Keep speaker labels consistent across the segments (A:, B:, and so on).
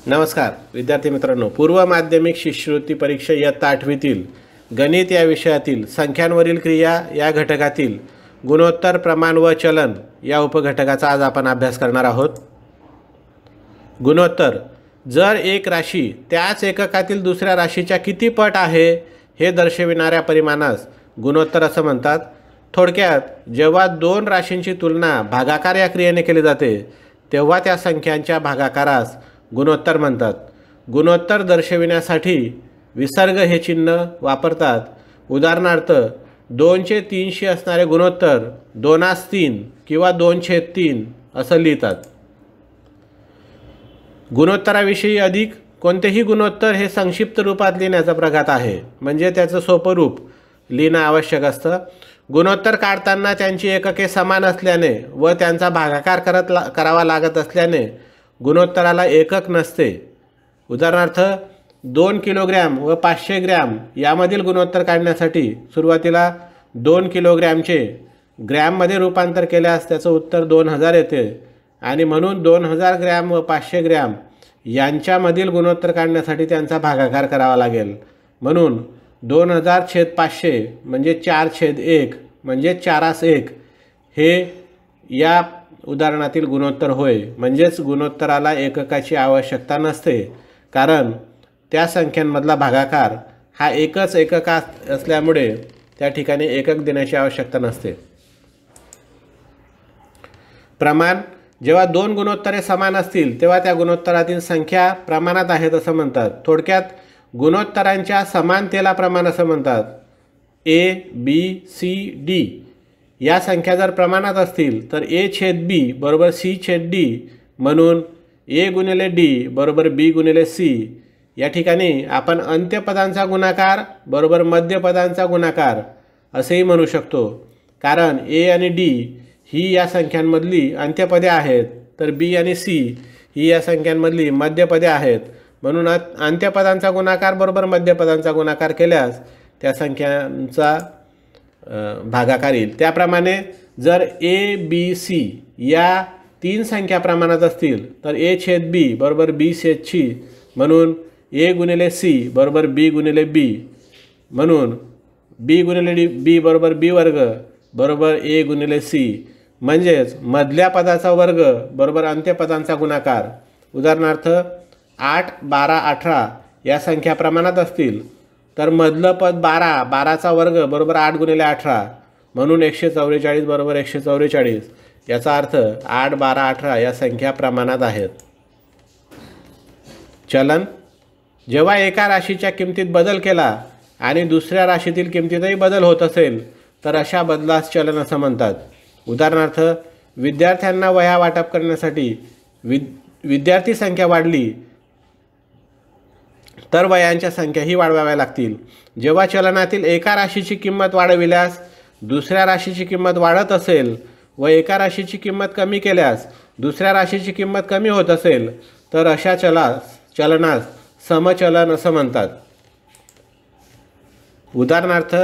A: नमस्कार विद्यार्थी मित्रांनो, पूर्व माध्यमिक शिष्यवृत्ती परीक्षा इयत्ता 8वीतील गणित या विषयातील संख्यांवरील क्रिया या घटकातील गुणोत्तर, प्रमाण व चलन या उपघटकाचा आज आपण अभ्यास करणार आहोत। गुणोत्तर: जर एक राशी त्याच एककातील दुसऱ्या राशीच्या किती पट आहे हे दर्शविणाऱ्या परिमाणास गुणोत्तर असं म्हणतात। थोडक्यात, जेव्हा दोन राशींची तुलना भागाकार या क्रियेने केली जाते तेव्हा त्या संख्यांच्या भागाकारास गुणोत्तर म्हणतात। गुणोत्तर दर्शविण्यासाठी विसर्ग हे चिन्ह वापरतात। उदाहरणार्थ, 2/300 असणारे गुणोत्तर 2/3 किंवा 2/3 असं लिहितात। गुणोत्तराविषयी अधिक कोणतेही गुणोत्तर हे संक्षिप्त रूपात लिहिण्याचा प्रघात आहे, म्हणजे त्याचं सोपं रूप लिहिणं आवश्यक असतं। गुणोत्तर काढताना त्यांची एकके समान असल्याने व त्यांचा भागाकार करावा लागत असल्याने गुणोत्तराला एकक नसते। उदाहरणार्थ, 2 किलोग्रॅम व 500 ग्रॅम यामधील गुणोत्तर काढण्यासाठी सुरुवातीला 2 किलोग्रॅमचे ग्रॅममध्ये रूपांतर केल्यास त्याचं उत्तर 2000 येते आणि म्हणून 2000 ग्रॅम व 500 ग्रॅम यांच्यामधील गुणोत्तर काढण्यासाठी त्यांचा भागाकार करावा लागेल। म्हणून 2000/500 म्हणजे 4/1 म्हणजे 4/1 हे या उदाहरणातील गुणोत्तर होय। म्हणजेच गुणोत्तराला एककाची आवश्यकता नसते, कारण त्या संख्यांमधला भागाकार हा एकच एकक असल्यामुळे त्या ठिकाणी एकक देण्याची आवश्यकता नसते। प्रमाण: जेव्हा दोन गुणोत्तरे समान असतील तेव्हा त्या गुणोत्तरातील संख्या प्रमाणात आहेत असं म्हणतात। थोडक्यात, गुणोत्तरांच्या समानतेला प्रमाण असं म्हणतात। A, B, C, D या संख्या जर प्रमाणात असतील तर A/B बरोबर C/D म्हणून A गुणिले D बरोबर B गुणिले C। या ठिकाणी आपण अंत्यपदांचा गुणाकार बरोबर मध्यपदांचा गुणाकार असेही म्हणू शकतो, कारण A आणि D ही या संख्यांमधली अंत्यपदे आहेत तर B आणि C ही या संख्यांमधली मध्यपदे आहेत। म्हणून अंत्यपदांचा गुणाकार बरोबर मध्यपदांचा गुणाकार केल्यास त्या संख्यांचा भागाकार येईल। त्याप्रमाणे जर A, B, C या तीन संख्या प्रमाणात असतील तर A/B बरोबर B/C म्हणून A गुणिले C बरोबर B गुणिले B म्हणून B गुणिले B बरोबर B वर्ग बरोबर A गुणिले C। म्हणजेच मधल्या पदाचा वर्ग बरोबर अंत्यपदांचा गुणाकार। उदाहरणार्थ, 8, 12, 18 या संख्या प्रमाणात असतील तर मधलं पद 12चा वर्ग बरोबर 8 गुणिले 18 म्हणून 144 बरोबर 144। याचा अर्थ 8, 12, 18 या संख्या प्रमाणात आहेत। चलन: जेव्हा एका राशीच्या किमतीत बदल केला आणि दुसऱ्या राशीतील किमतीतही बदल होत असेल तर अशा बदलास चलन असं म्हणतात। उदाहरणार्थ, विद्यार्थ्यांना वह्या वाटप करण्यासाठी विद्यार्थी संख्या वाढली तर वह्यांच्या संख्याही वाढवाव्या लागतील। जेव्हा चलनातील एका राशीची किंमत वाढविल्यास दुसऱ्या राशीची किंमत वाढत असेल व एका राशीची किंमत कमी केल्यास दुसऱ्या राशीची किंमत कमी होत असेल तर अशा चलनास समचलन असं म्हणतात। उदाहरणार्थ,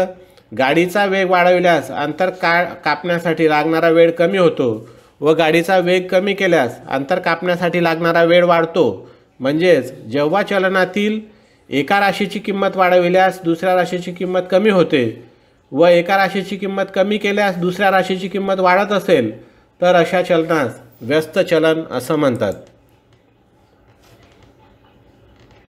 A: गाडीचा वेग वाढविल्यास अंतर कापण्यासाठी लागणारा वेळ कमी होतो व गाडीचा वेग कमी केल्यास अंतर कापण्यासाठी लागणारा वेळ वाढतो। म्हणजेच जेव्हा चलनातील एका राशीची किंमत वाढविल्यास दुसऱ्या राशीची किंमत कमी होते व एका राशीची किंमत कमी केल्यास दुसऱ्या राशीची किंमत वाढत असेल तर अशा चलनास व्यस्त चलन असं म्हणतात।